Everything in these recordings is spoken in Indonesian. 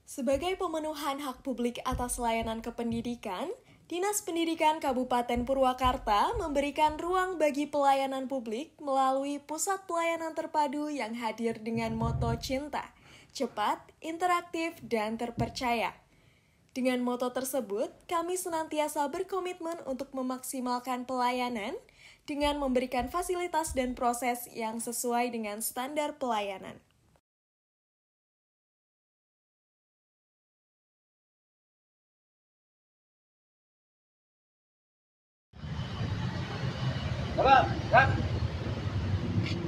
Sebagai pemenuhan hak publik atas layanan kependidikan, Dinas Pendidikan Kabupaten Purwakarta memberikan ruang bagi pelayanan publik melalui Pusat Pelayanan Terpadu yang hadir dengan moto cinta, cepat, interaktif, dan terpercaya. Dengan moto tersebut, kami senantiasa berkomitmen untuk memaksimalkan pelayanan dengan memberikan fasilitas dan proses yang sesuai dengan standar pelayanan.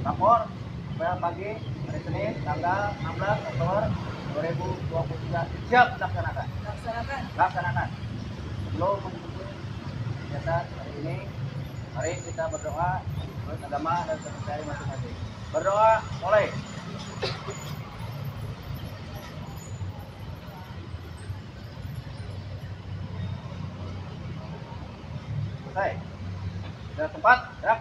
Rapor pagi hari Senin tanggal 16 Oktober 2023 siap dilaksanakan. Laksanakan. Sebelum mengikuti kegiatan hari ini, mari kita berdoa menurut agama dan kepercayaan masing-masing. Berdoa mulai. Selesai. Sudah tempat, ya.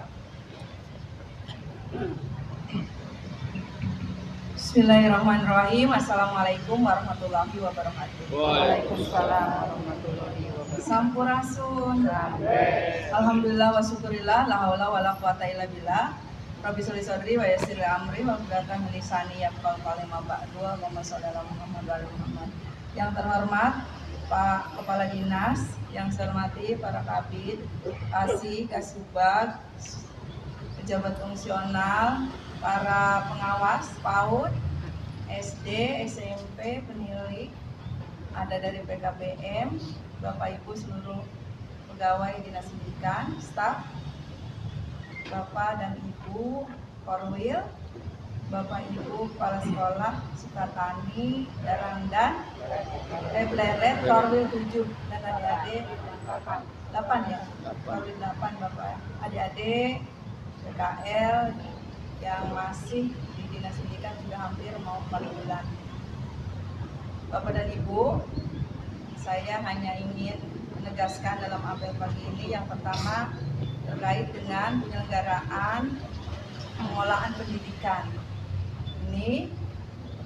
Bismillahirrahmanirrahim. Assalamualaikum warahmatullahi wabarakatuh. Waalaikumsalam warahmatullahi wabarakatuh. Sampurasun. Alhamdulillah wa syukurillah. La haula wala quwata illa billah. Rabbi sholli shodri wa yassir li amri wa hlul min lisani yafqahu qawli ma ba'du. Allahumma sholli ala Muhammad wa ala Muhammad. Yang terhormat Pak Kepala Dinas, yang saya hormati para Kabid, Kasih, Kasubag, pejabat fungsional, para pengawas PAUD, SD, SMP, penilik, ada dari PKPM, Bapak Ibu seluruh pegawai Dinas Pendidikan, staf, Bapak dan Ibu Korwil, Bapak Ibu Kepala Sekolah Sukatani, Darangdan, Bleret, Korwil 7, dan adik-adik 8 ya, Korwil 8 Bapak, adik-adik PKL yang masih di Dinas Pendidikan sudah hampir mau 4 bulan. Bapak dan Ibu, saya hanya ingin menegaskan dalam apel pagi ini yang pertama terkait dengan penyelenggaraan pengolahan pendidikan. Ini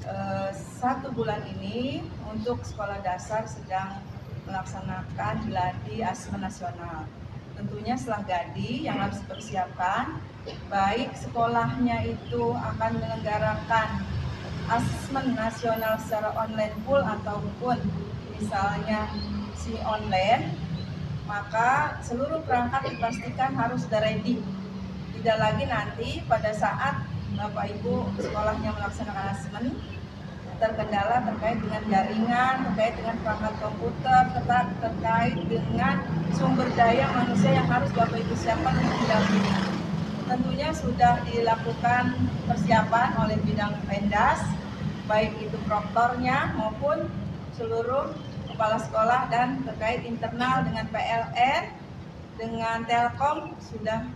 1 bulan ini untuk sekolah dasar sedang melaksanakan geladi asma nasional. Tentunya setelah gadi yang harus dipersiapkan, baik sekolahnya itu akan menyelenggarakan asesmen nasional secara online full ataupun misalnya si online, maka seluruh perangkat dipastikan harus sudah ready. Tidak lagi nanti pada saat Bapak Ibu sekolahnya melaksanakan asesmen terkendala terkait dengan jaringan, terkait dengan perangkat komputer, terkait dengan sumber daya manusia yang harus Bapak Ibu siapkan untuk mendampingi. Tentunya sudah dilakukan persiapan oleh bidang Pendas, baik itu proktornya maupun seluruh kepala sekolah, dan terkait internal dengan PLN, dengan Telkom sudah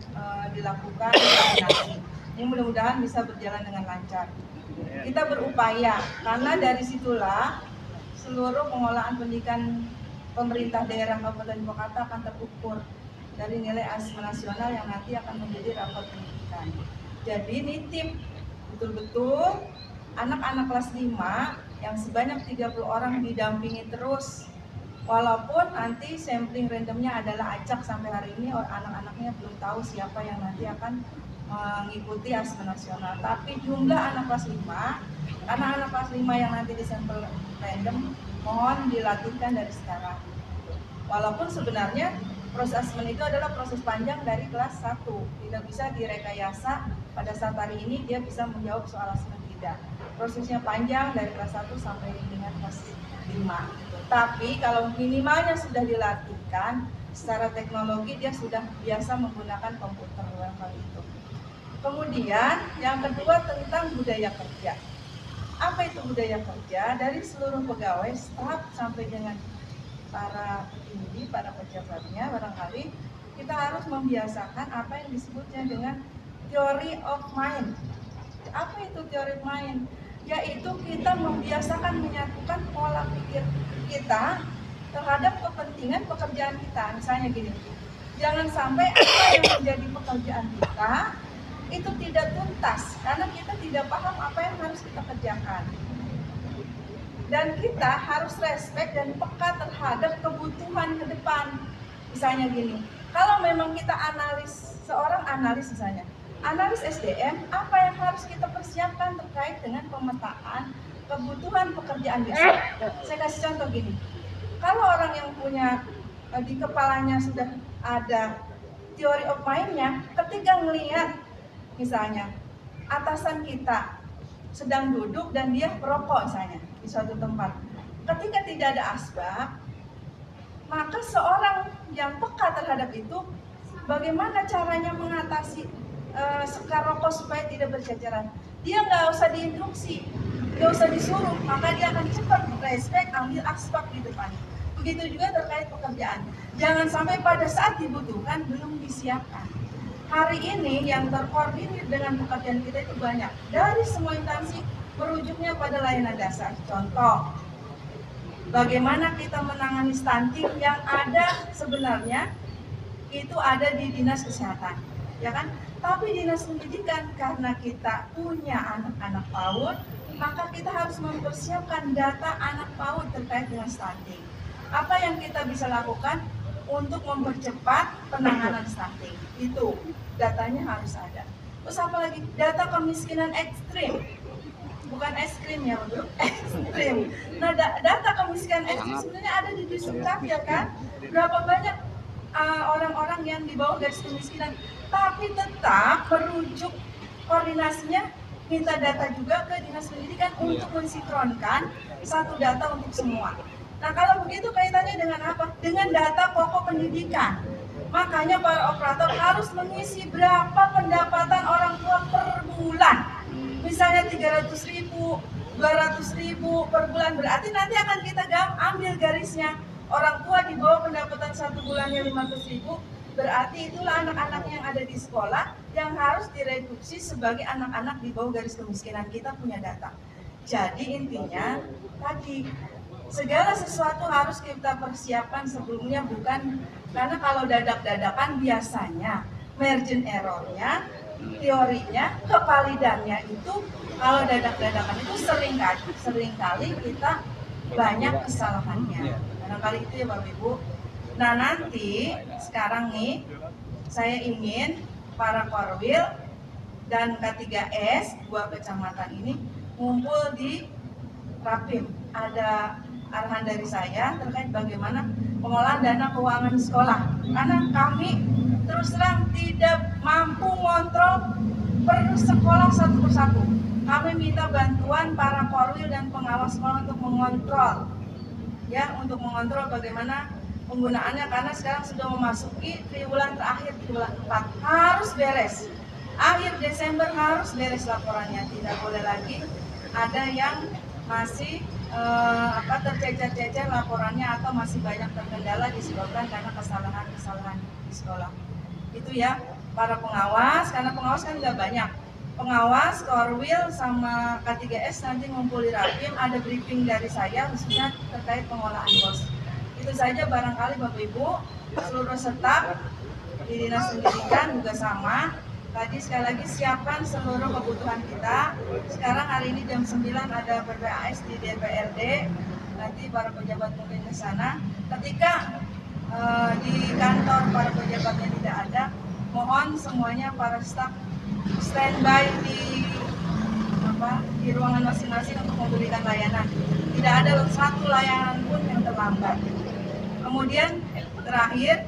dilakukan koordinasi. Ini mudah-mudahan bisa berjalan dengan lancar. Kita berupaya karena dari situlah seluruh pengolahan pendidikan pemerintah daerah Kabupaten Purwakarta akan terukur dari nilai asma nasional yang nanti akan menjadi rapor pendidikan. Jadi nitip betul-betul anak-anak kelas 5 yang sebanyak 30 orang didampingi terus. Walaupun nanti sampling randomnya adalah acak sampai hari ini, anak-anaknya belum tahu siapa yang nanti akan mengikuti asma nasional. Tapi jumlah anak kelas 5, anak-anak kelas 5 yang nanti disampel random, mohon dilatihkan dari sekarang. Walaupun sebenarnya proses asesmen itu adalah proses panjang dari kelas 1, tidak bisa direkayasa pada saat hari ini dia bisa menjawab soal asesmen, tidak. Prosesnya panjang dari kelas 1 sampai dengan kelas 5. Tapi kalau minimalnya sudah dilatihkan secara teknologi, dia sudah biasa menggunakan komputer level itu. Kemudian yang kedua tentang budaya kerja. Apa itu budaya kerja? Dari seluruh pegawai, staf sampai dengan para petinggi, para pejabatnya, barangkali kita harus membiasakan apa yang disebutnya dengan theory of mind. Apa itu theory of mind? Yaitu kita membiasakan menyatukan pola pikir kita terhadap kepentingan pekerjaan kita. Misalnya gini, jangan sampai apa yang menjadi pekerjaan kita itu tidak tuntas karena kita tidak paham apa yang harus kita kerjakan. Dan kita harus respect dan peka terhadap kebutuhan ke depan. Misalnya gini, kalau memang kita seorang analis misalnya, analis SDM, apa yang harus kita persiapkan terkait dengan pemetaan kebutuhan pekerjaan besok. Saya kasih contoh gini, kalau orang yang punya di kepalanya sudah ada theory of mind-nya, ketika melihat misalnya atasan kita sedang duduk dan dia merokok misalnya di suatu tempat, ketika tidak ada asbak, maka seorang yang peka terhadap itu, bagaimana caranya mengatasi sekar rokok supaya tidak berceceran. Dia nggak usah diinstruksi, nggak usah disuruh, maka dia akan cepat respect, ambil asbak di depan. Begitu juga terkait pekerjaan. Jangan sampai pada saat dibutuhkan belum disiapkan. Hari ini yang terkoordinir dengan pekerjaan kita itu banyak. Dari semua instansi merujuknya pada layanan dasar. Contoh, bagaimana kita menangani stunting yang ada sebenarnya itu ada di Dinas Kesehatan, ya kan? Tapi Dinas Pendidikan, karena kita punya anak-anak PAUD, maka kita harus mempersiapkan data anak PAUD terkait dengan stunting. Apa yang kita bisa lakukan untuk mempercepat penanganan stunting? Itu datanya harus ada. Terus apa lagi? Data kemiskinan ekstrim. Bukan es krim ya, Bro. Ekstrim. Nah, data kemiskinan ekstrim sebenarnya ada di Dukcapil kan? Berapa banyak orang-orang yang di bawah garis kemiskinan, tapi tetap merujuk koordinasinya minta data juga ke Dinas Pendidikan untuk mensinkronkan satu data untuk semua. Nah, kalau begitu kaitannya dengan apa? Dengan data pokok pendidikan. Makanya para operator harus mengisi berapa pendapatan orang tua per bulan. Misalnya 300.000, 200.000 per bulan, berarti nanti akan kita ambil garisnya. Orang tua di bawah pendapatan satu bulannya 500.000, berarti itulah anak-anak yang ada di sekolah yang harus direduksi sebagai anak-anak di bawah garis kemiskinan. Kita punya data. Jadi intinya tadi, segala sesuatu harus kita persiapkan sebelumnya, bukan karena kalau dadak-dadakan biasanya margin errornya, teorinya, kevalidannya itu kalau dadak-dadakan itu seringkali kita banyak kesalahannya. Barangkali itu ya Bapak Ibu. Nah, nanti sekarang nih saya ingin para korwil dan K3S 2 kecamatan ini ngumpul di Rapim. Ada arahan dari saya terkait bagaimana pengolahan dana keuangan sekolah. Karena kami terus terang tidak mampu mengontrol per sekolah satu persatu. Kami minta bantuan para korwil dan pengawas sekolah untuk mengontrol. Ya, untuk mengontrol bagaimana penggunaannya, karena sekarang sudah memasuki triwulan terakhir, triwulan 4 harus beres. Akhir Desember harus beres laporannya, tidak boleh lagi ada yang masih tercecer-cecer laporannya atau masih banyak terkendala disebabkan karena kesalahan-kesalahan di sekolah. Itu ya para pengawas, karena pengawas kan nggak banyak. Pengawas, korwil, sama K3S nanti ngumpul di Rapim, ada briefing dari saya khususnya terkait pengolahan BOS. Itu saja barangkali Bapak Ibu, seluruh staf di Dinas Pendidikan juga sama. Tadi sekali lagi siapkan seluruh kebutuhan kita. Sekarang hari ini jam 9 ada PPAS di DPRD. Nanti para pejabat mungkin ke sana. Ketika di kantor para pejabatnya tidak ada, mohon semuanya para staf standby di ruangan masing-masing untuk memberikan layanan. Tidak ada satu layanan pun yang terlambat. Kemudian terakhir,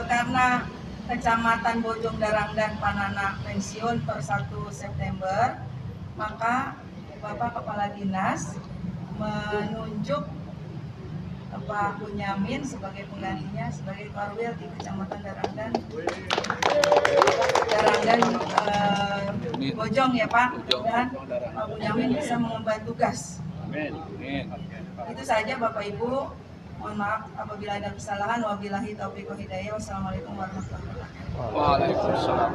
karena Kecamatan Bojong Darang dan Panana pensiun per 1 September, maka Bapak Kepala Dinas menunjuk Pak Bunyamin sebagai penggantinya sebagai korwil di Kecamatan Darangdan Bojong ya Pak, dan Pak Bunyamin bisa mengemban tugas. Itu saja Bapak Ibu. Mohon maaf apabila ada kesalahan. Wabillahi taufiq wal hidayah. Wassalamualaikum warahmatullahi wabarakatuh. Waalaikumsalam.